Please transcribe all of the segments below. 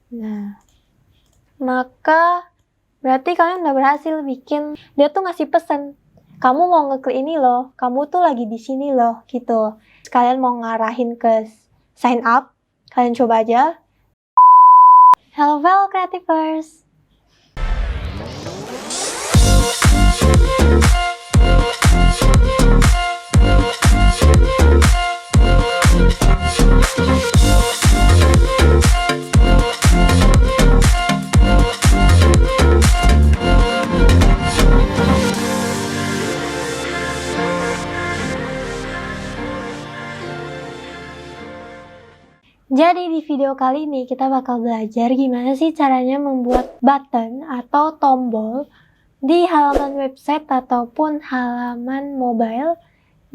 Nah, maka berarti kalian udah berhasil bikin. Dia tuh ngasih pesan, kamu mau ngeklik ini loh, kamu tuh lagi di sini loh, gitu. Kalian mau ngarahin ke sign up, kalian coba aja. Hello fellow creativers. Jadi di video kali ini kita bakal belajar gimana sih caranya membuat button atau tombol di halaman website ataupun halaman mobile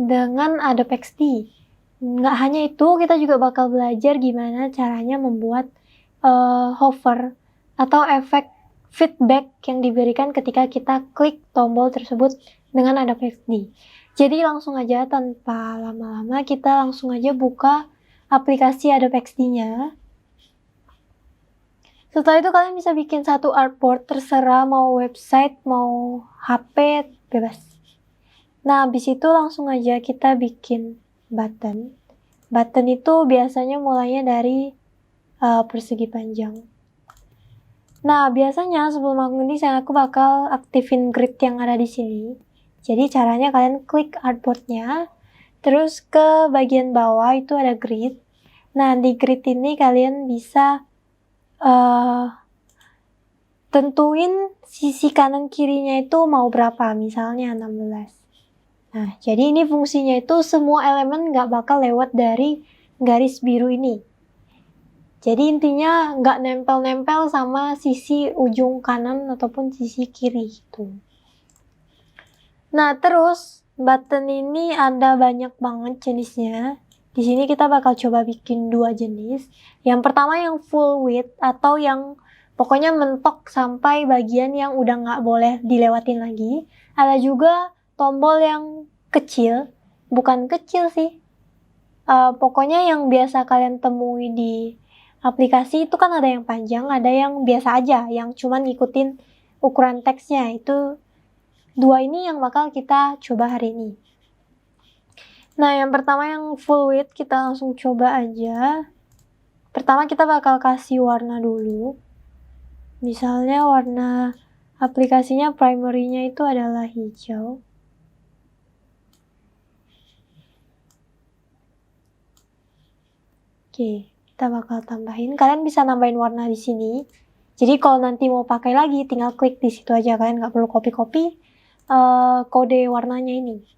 dengan Adobe XD. Nggak hanya itu, kita juga bakal belajar gimana caranya membuat hover atau efek feedback yang diberikan ketika kita klik tombol tersebut dengan Adobe XD. Jadi langsung aja tanpa lama-lama kita langsung aja buka aplikasi Adobe XD-nya. Setelah itu kalian bisa bikin satu artboard, terserah mau website, mau HP, bebas. Nah, habis itu langsung aja kita bikin button. Button itu biasanya mulainya dari persegi panjang. Nah, biasanya sebelum aku ngedesain, aku bakal aktifin grid yang ada di sini. Jadi caranya kalian klik artboard-nya, terus ke bagian bawah itu ada grid. Nah, di grid ini kalian bisa tentuin sisi kanan kirinya itu mau berapa, misalnya 16. Nah, jadi ini fungsinya itu semua elemen nggak bakal lewat dari garis biru ini. Jadi intinya nggak nempel-nempel sama sisi ujung kanan ataupun sisi kiri gitu. Nah, terus button ini ada banyak banget jenisnya. Di sini kita bakal coba bikin 2 jenis. Yang pertama yang full width atau yang pokoknya mentok sampai bagian yang udah nggak boleh dilewatin lagi. Ada juga tombol yang kecil, bukan kecil sih. Pokoknya yang biasa kalian temui di aplikasi itu kan ada yang panjang, ada yang biasa aja, yang cuman ngikutin ukuran teksnya. Itu 2 ini yang bakal kita coba hari ini. Nah, yang pertama yang full width kita langsung coba aja. Pertama kita bakal kasih warna dulu. Misalnya warna aplikasinya primary-nya itu adalah hijau. Oke, kita bakal tambahin. Kalian bisa nambahin warna di sini. Jadi kalau nanti mau pakai lagi, tinggal klik di situ aja. Kalian nggak perlu copy-copy kode warnanya ini.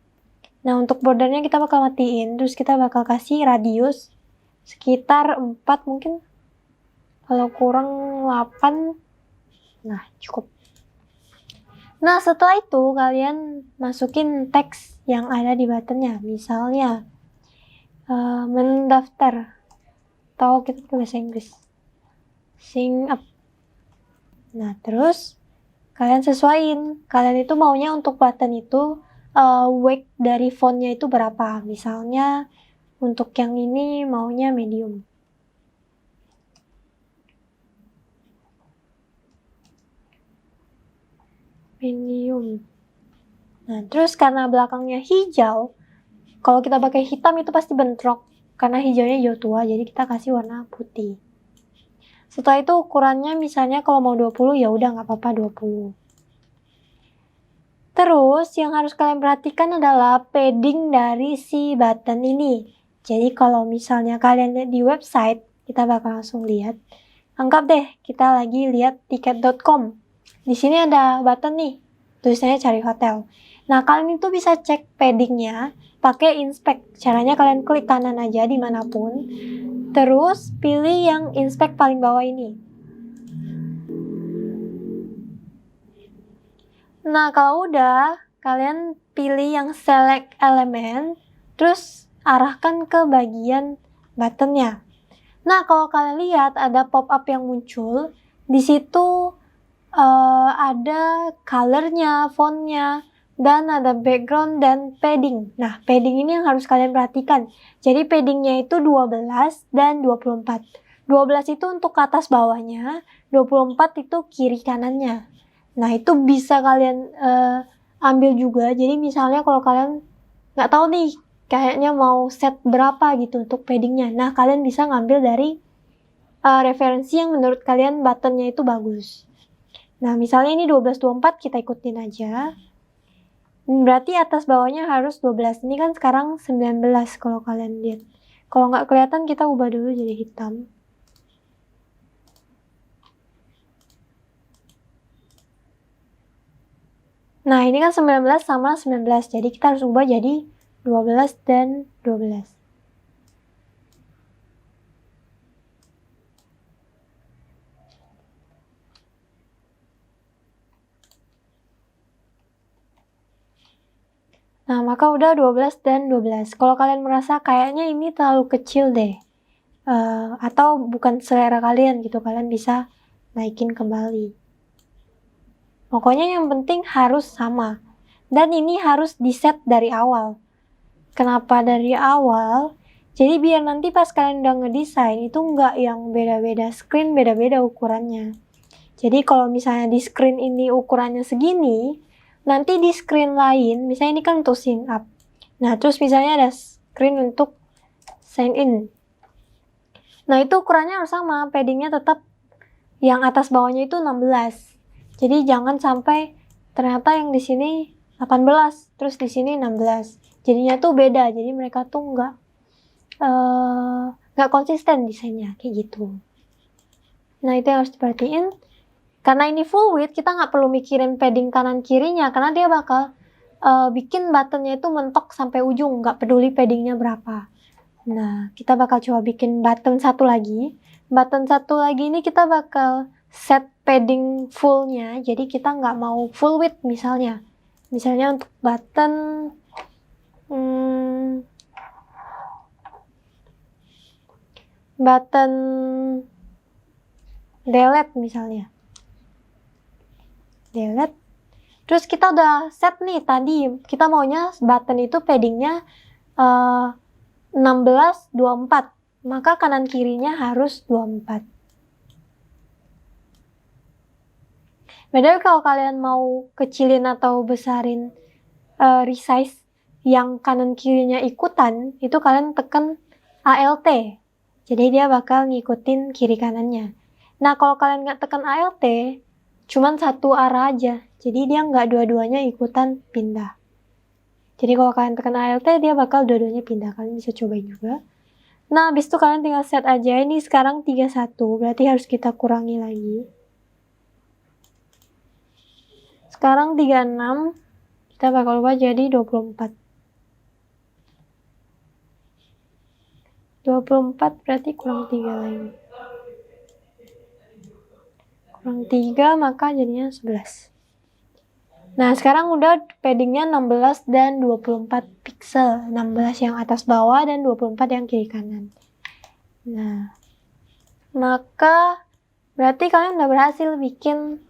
Nah, untuk bordernya kita bakal matiin, terus kita bakal kasih radius sekitar 4 mungkin. Kalau kurang 8, nah cukup. Nah, setelah itu kalian masukin teks yang ada di buttonnya. Misalnya, mendaftar. Atau kita pakai bahasa Inggris. Sign up. Nah, terus kalian sesuaiin. Kalian itu maunya untuk button itu weight dari fontnya itu berapa. Misalnya untuk yang ini maunya medium. Nah, terus karena belakangnya hijau, kalau kita pakai hitam itu pasti bentrok. Karena hijaunya hijau tua, jadi kita kasih warna putih. Setelah itu ukurannya misalnya kalau mau 20 ya udah nggak apa-apa 20. Terus yang harus kalian perhatikan adalah padding dari si button ini. Jadi kalau misalnya kalian lihat di website, kita bakal langsung lihat. Anggap deh kita lagi lihat tiket.com. Di sini ada button nih, tulisannya cari hotel. Nah, kalian itu bisa cek paddingnya pakai inspect. Caranya kalian klik kanan aja dimanapun. Terus pilih yang inspect paling bawah ini. Nah, kalau udah, kalian pilih yang select element, terus arahkan ke bagian buttonnya. Nah, kalau kalian lihat ada pop-up yang muncul, di situ ada colornya, fontnya, dan ada background dan padding. Nah, padding ini yang harus kalian perhatikan. Jadi paddingnya itu 12 dan 24. 12 itu untuk ke atas bawahnya, 24 itu kiri kanannya. Nah, itu bisa kalian ambil juga. Jadi misalnya kalau kalian nggak tahu nih, kayaknya mau set berapa gitu untuk paddingnya. Nah, kalian bisa ngambil dari referensi yang menurut kalian buttonnya itu bagus. Nah, misalnya ini 12-24, kita ikutin aja. Berarti atas bawahnya harus 12. Ini kan sekarang 19 kalau kalian lihat. Kalau nggak kelihatan, kita ubah dulu jadi hitam. Nah, ini kan 19 sama 19. Jadi kita harus ubah jadi 12 dan 12. Nah, maka udah 12 dan 12. Kalau kalian merasa kayaknya ini terlalu kecil deh, atau bukan selera kalian gitu, kalian bisa naikin kembali. Pokoknya yang penting harus sama. Dan ini harus di-set dari awal. Kenapa dari awal? Jadi biar nanti pas kalian udah ngedesain itu nggak yang beda-beda screen, beda-beda ukurannya. Jadi kalau misalnya di screen ini ukurannya segini, nanti di screen lain, misalnya ini kan untuk sign up. Nah, terus misalnya ada screen untuk sign in. Nah, itu ukurannya harus sama, paddingnya tetap yang atas bawahnya itu 16. Jadi jangan sampai ternyata yang di sini 18, terus di sini 16. Jadinya tuh beda, jadi mereka tuh nggak konsisten desainnya, kayak gitu. Nah, itu yang harus diperhatiin. Karena ini full width, kita nggak perlu mikirin padding kanan kirinya, karena dia bakal bikin buttonnya itu mentok sampai ujung, nggak peduli paddingnya berapa. Nah, kita bakal coba bikin button satu lagi. Button satu lagi ini kita bakal set padding fullnya, jadi kita nggak mau full width misalnya. Misalnya untuk button button delete misalnya. Delete. Terus kita udah set nih tadi, kita maunya button itu paddingnya 16, 24. Maka kanan kirinya harus 24. Padahal kalau kalian mau kecilin atau besarin resize yang kanan kirinya ikutan, itu kalian tekan ALT. Jadi dia bakal ngikutin kiri kanannya. Nah, kalau kalian nggak tekan ALT, cuman satu arah aja. Jadi dia nggak dua-duanya ikutan pindah. Jadi kalau kalian tekan ALT, dia bakal dua-duanya pindah. Kalian bisa cobain juga. Nah, habis itu kalian tinggal set aja. Ini sekarang 31, berarti harus kita kurangi lagi. Sekarang 36, kita bakal ubah jadi 24. 24 berarti kurang 3 lagi. Kurang 3, maka jadinya 11. Nah, sekarang udah paddingnya 16 dan 24 pixel. 16 yang atas bawah dan 24 yang kiri kanan. Nah, maka berarti kalian udah berhasil bikin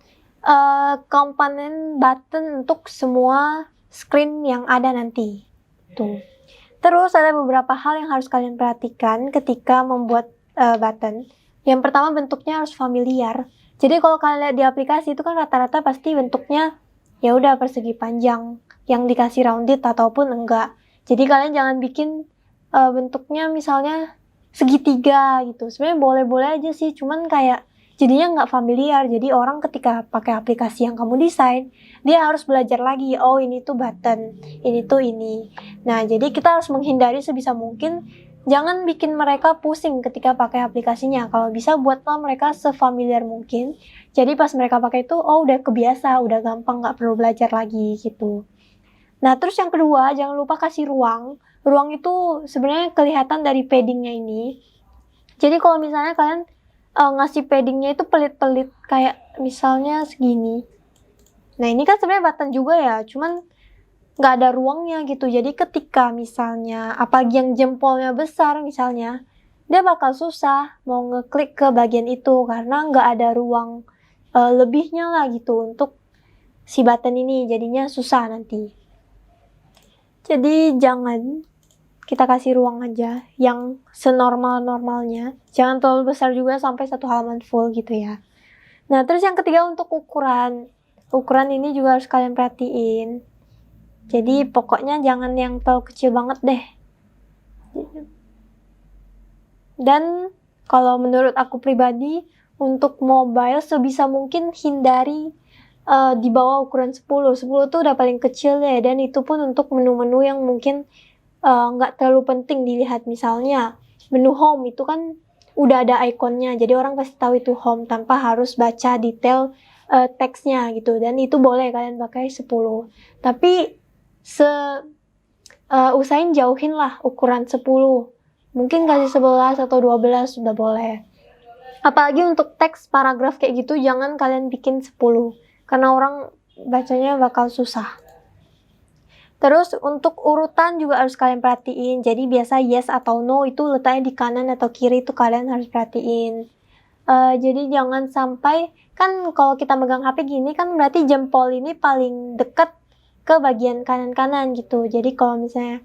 komponen button untuk semua screen yang ada nanti. Tuh. Terus ada beberapa hal yang harus kalian perhatikan ketika membuat button. Yang pertama, bentuknya harus familiar. Jadi kalau kalian lihat di aplikasi itu kan rata-rata pasti bentuknya ya udah persegi panjang yang dikasih rounded ataupun enggak. Jadi kalian jangan bikin bentuknya misalnya segitiga gitu. Sebenarnya boleh-boleh aja sih, cuman kayak jadinya nggak familiar. Jadi orang ketika pakai aplikasi yang kamu desain, dia harus belajar lagi. Oh, ini tuh button, ini tuh ini. Nah, jadi kita harus menghindari sebisa mungkin jangan bikin mereka pusing ketika pakai aplikasinya. Kalau bisa buatlah mereka sefamiliar mungkin. Jadi pas mereka pakai itu, oh udah kebiasa, udah gampang, nggak perlu belajar lagi gitu. Nah, terus yang kedua, jangan lupa kasih ruang. Ruang itu sebenarnya kelihatan dari paddingnya ini. Jadi kalau misalnya kalian ngasih paddingnya itu pelit-pelit kayak misalnya segini. Nah, ini kan sebenarnya button juga ya, cuman nggak ada ruangnya gitu. Jadi ketika misalnya apalagi yang jempolnya besar misalnya, dia bakal susah mau ngeklik ke bagian itu karena nggak ada ruang lebihnya lah gitu untuk si button ini, jadinya susah nanti. Jadi jangan kita kasih ruang aja yang senormal-normalnya. Jangan terlalu besar juga sampai satu halaman full gitu ya. Nah, terus yang ketiga untuk ukuran. Ukuran ini juga harus kalian perhatiin. Jadi pokoknya jangan yang terlalu kecil banget deh. Dan kalau menurut aku pribadi, untuk mobile sebisa mungkin hindari di bawah ukuran 10. 10 tuh udah paling kecil ya, dan itu pun untuk menu-menu yang mungkin nggak terlalu penting dilihat. Misalnya menu home itu kan udah ada ikonnya, jadi orang pasti tahu itu home tanpa harus baca detail teksnya gitu, dan itu boleh kalian pakai 10. Tapi usahain jauhin lah ukuran 10. Mungkin kasih 11 atau 12 sudah boleh. Apalagi untuk teks paragraf kayak gitu, jangan kalian bikin 10. Karena orang bacanya bakal susah. Terus untuk urutan juga harus kalian perhatiin. Jadi biasa yes atau no itu letaknya di kanan atau kiri, itu kalian harus perhatiin. Jadi jangan sampai, kan kalau kita megang HP gini kan berarti jempol ini paling dekat ke bagian kanan-kanan gitu. Jadi kalau misalnya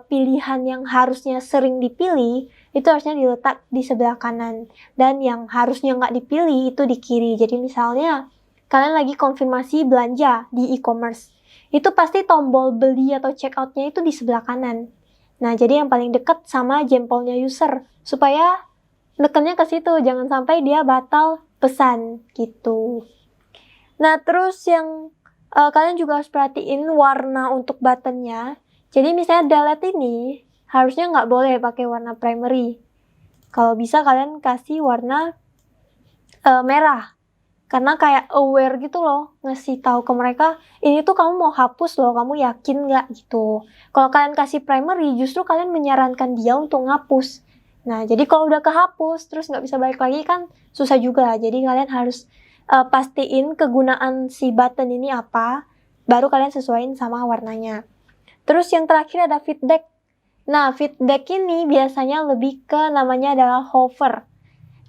pilihan yang harusnya sering dipilih itu harusnya diletak di sebelah kanan, dan yang harusnya nggak dipilih itu di kiri. Jadi misalnya kalian lagi konfirmasi belanja di e-commerce, itu pasti tombol beli atau check out-nya itu di sebelah kanan. Nah, jadi yang paling dekat sama jempolnya user, supaya nekennya ke situ, jangan sampai dia batal pesan gitu. Nah, terus yang kalian juga harus perhatiin warna untuk buttonnya. Jadi misalnya delete ini harusnya nggak boleh pakai warna primary. Kalau bisa kalian kasih warna merah. Karena kayak aware gitu loh, ngasih tahu ke mereka, ini tuh kamu mau hapus loh, kamu yakin nggak gitu. Kalau kalian kasih primary, justru kalian menyarankan dia untuk ngapus. Nah, jadi kalau udah kehapus, terus nggak bisa balik lagi kan susah juga. Jadi kalian harus pastiin kegunaan si button ini apa, baru kalian sesuaiin sama warnanya. Terus yang terakhir ada feedback. Nah, feedback ini biasanya lebih ke namanya adalah hover.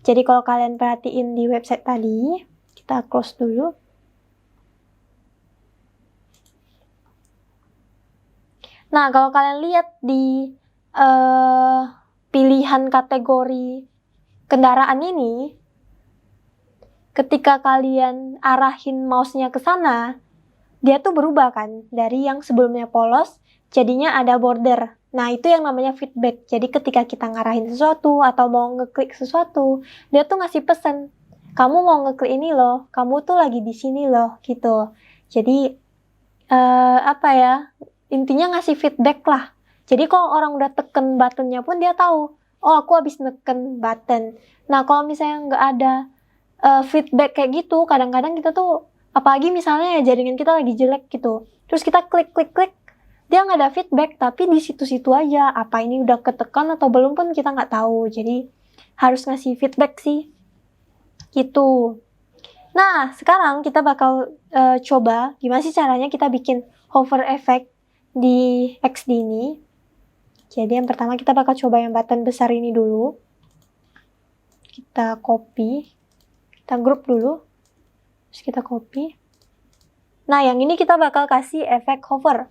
Jadi kalau kalian perhatiin di website tadi, kita close dulu. Nah, kalau kalian lihat di pilihan kategori kendaraan ini, ketika kalian arahin mouse-nya ke sana, dia tuh berubah kan, dari yang sebelumnya polos, jadinya ada border. Nah, itu yang namanya feedback. Jadi ketika kita ngarahin sesuatu atau mau ngeklik sesuatu, dia tuh ngasih pesan, kamu mau ngeklik ini loh, kamu tuh lagi di sini loh, gitu. Jadi, intinya ngasih feedback lah. Jadi kalau orang udah teken buttonnya pun dia tahu, oh aku habis neken button. Nah, kalau misalnya nggak ada feedback kayak gitu, kadang-kadang kita tuh, apalagi misalnya ya jaringan kita lagi jelek gitu, terus kita klik, dia nggak ada feedback, tapi di situ-situ aja, apa ini udah ketekan atau belum pun kita nggak tahu. Jadi harus ngasih feedback sih, gitu. Nah, sekarang kita bakal coba gimana sih caranya kita bikin hover effect di XD ini. Jadi yang pertama kita bakal coba yang button besar ini dulu. Kita copy, kita group dulu, terus kita copy. Nah, yang ini kita bakal kasih efek hover.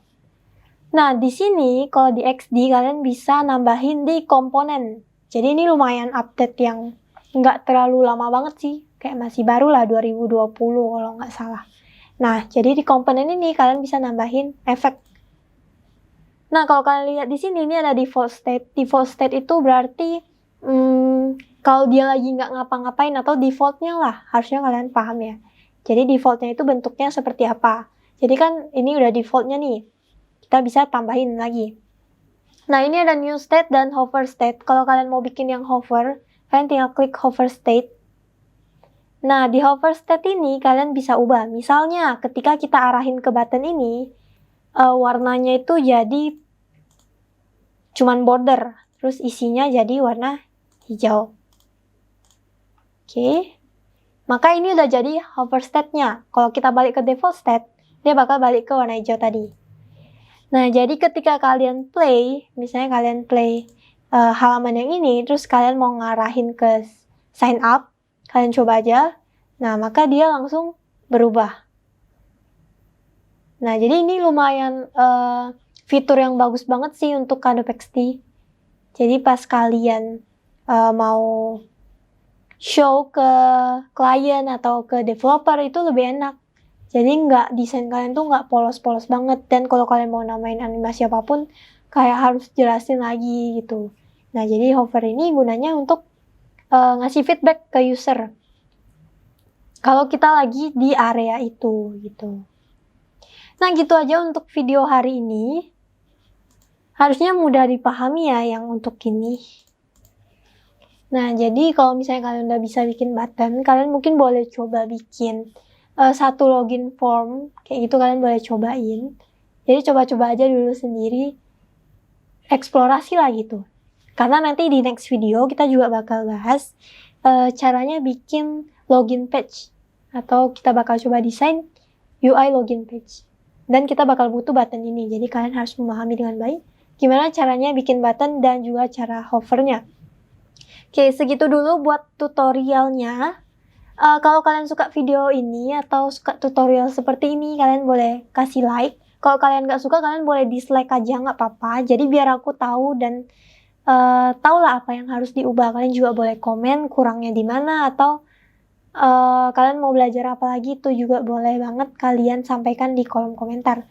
Nah, di sini kalau di XD kalian bisa nambahin di komponen. Jadi ini lumayan update yang nggak terlalu lama banget sih. Kayak masih baru lah, 2020 kalau nggak salah. Nah, jadi di komponen ini kalian bisa nambahin efek. Nah, kalau kalian lihat di sini, ini ada default state. Default state itu berarti kalau dia lagi nggak ngapa-ngapain atau defaultnya lah. Harusnya kalian paham ya. Jadi defaultnya itu bentuknya seperti apa. Jadi kan ini udah defaultnya nih. Kita bisa tambahin lagi. Nah, ini ada new state dan hover state. Kalau kalian mau bikin yang hover, kalian tinggal klik hover state. Nah, di hover state ini kalian bisa ubah. Misalnya, ketika kita arahin ke button ini, warnanya itu jadi cuman border. Terus isinya jadi warna hijau. Oke. Maka ini udah jadi hover state-nya. Kalau kita balik ke default state, dia bakal balik ke warna hijau tadi. Nah, jadi ketika kalian play, misalnya kalian play halaman yang ini, terus kalian mau ngarahin ke sign up, kalian coba aja, nah maka dia langsung berubah. Nah, jadi ini lumayan fitur yang bagus banget sih untuk Adobe XD. Jadi pas kalian mau show ke klien atau ke developer itu lebih enak. Jadi desain kalian tuh nggak polos-polos banget. Dan kalau kalian mau namain animasi apapun, kayak harus jelasin lagi gitu. Nah, jadi hover ini gunanya untuk ngasih feedback ke user. Kalau kita lagi di area itu gitu. Nah, gitu aja untuk video hari ini. Harusnya mudah dipahami ya yang untuk ini. Nah, jadi kalau misalnya kalian udah bisa bikin button, kalian mungkin boleh coba bikin satu login form, kayak gitu kalian boleh cobain. Jadi coba-coba aja dulu sendiri, eksplorasi lah gitu. Karena nanti di next video kita juga bakal bahas caranya bikin login page. Atau kita bakal coba desain UI login page. Dan kita bakal butuh button ini, jadi kalian harus memahami dengan baik gimana caranya bikin button dan juga cara hovernya. Oke, segitu dulu buat tutorialnya. Kalau kalian suka video ini atau suka tutorial seperti ini, kalian boleh kasih like. Kalau kalian nggak suka, kalian boleh dislike aja, nggak apa-apa. Jadi biar aku tahu dan tahu lah apa yang harus diubah. Kalian juga boleh komen kurangnya di mana atau kalian mau belajar apa lagi, itu juga boleh banget kalian sampaikan di kolom komentar.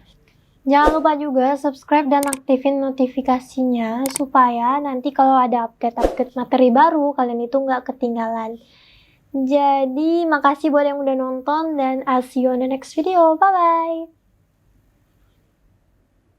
Jangan lupa juga subscribe dan aktifin notifikasinya supaya nanti kalau ada update-update materi baru, kalian itu nggak ketinggalan. Jadi, makasih buat yang udah nonton dan I'll see you on the next video. Bye-bye!